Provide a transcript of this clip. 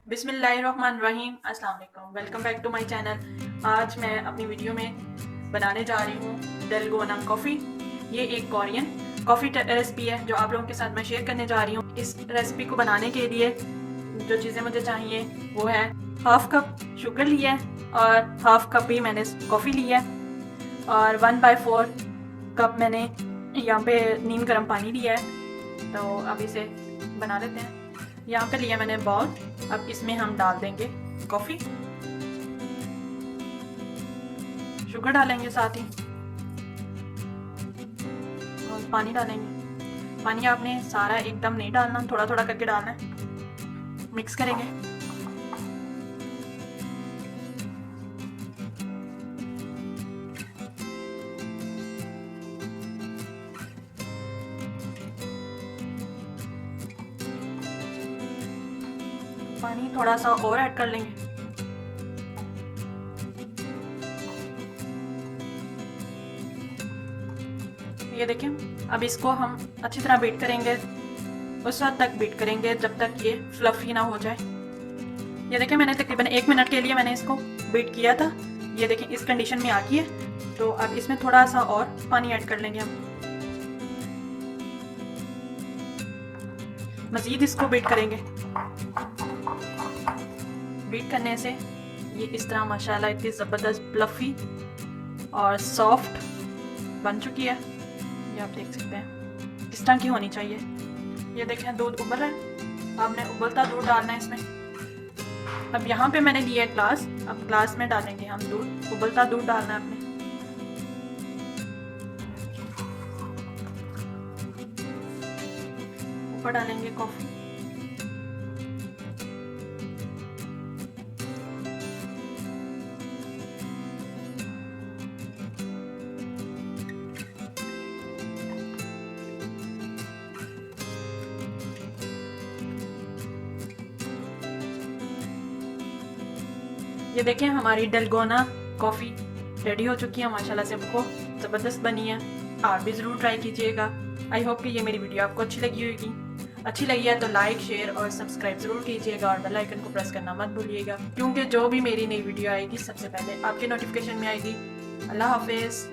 बिस्मिल्लाहिर्रहमानिर्रहीम। अस्सलाम वालेकुम। Welcome back to my channel. आज मैं अपनी वीडियो में बनाने जा रही हूँ डलगोना कॉफ़ी। ये एक कोरियन कॉफ़ी रेसिपी है जो आप लोगों के साथ मैं शेयर करने जा रही हूँ। इस रेसिपी को बनाने के लिए जो चीज़ें मुझे चाहिए वो है हाफ़ कप शुगर लिया है और हाफ़ कप ही मैंने कॉफ़ी लिया है और 1/4 कप मैंने यहाँ पे नीम गर्म पानी लिया है। तो अब इसे बना लेते हैं। यहाँ पे लिया मैंने बाउल। अब इसमें हम डाल देंगे कॉफ़ी, शुगर डालेंगे साथ ही और पानी डालेंगे। पानी आपने सारा एकदम नहीं डालना, थोड़ा थोड़ा करके डालना है। मिक्स करेंगे। पानी थोड़ा सा और ऐड कर लेंगे। ये देखें। अब इसको हम अच्छी तरह बीट करेंगे, उस वक्त तक बीट करेंगे जब तक ये फ्लफी ना हो जाए। ये देखें, मैंने तकरीबन 1 मिनट के लिए मैंने इसको बीट किया था। ये देखें इस कंडीशन में आ गई है। तो अब इसमें थोड़ा सा और पानी ऐड कर लेंगे हम। मज़ीद इसको बीट करेंगे। बीट करने से ये इस तरह माशाल्लाह इतनी ज़बरदस्त फ्लफी और सॉफ्ट बन चुकी है। ये आप देख सकते हैं इस तरह की होनी चाहिए। ये देखें दूध उबल रहा है। आपने उबलता दूध डालना है इसमें। अब यहाँ पे मैंने लिया है ग्लास। अब ग्लास में डालेंगे हम दूध। उबलता दूध डालना है आपने। ऊपर डालेंगे कॉफ़ी। ये देखें हमारी डलगोना कॉफ़ी रेडी हो चुकी है। माशाल्लाह से बहुत ज़बरदस्त बनी है। आप भी ज़रूर ट्राई कीजिएगा। आई होप कि ये मेरी वीडियो आपको अच्छी लगी होगी। अच्छी लगी है तो लाइक, शेयर और सब्सक्राइब ज़रूर कीजिएगा और बेल आइकन को प्रेस करना मत भूलिएगा, क्योंकि जो भी मेरी नई वीडियो आएगी सबसे पहले आपके नोटिफिकेशन में आएगी। अल्लाह हाफिज़।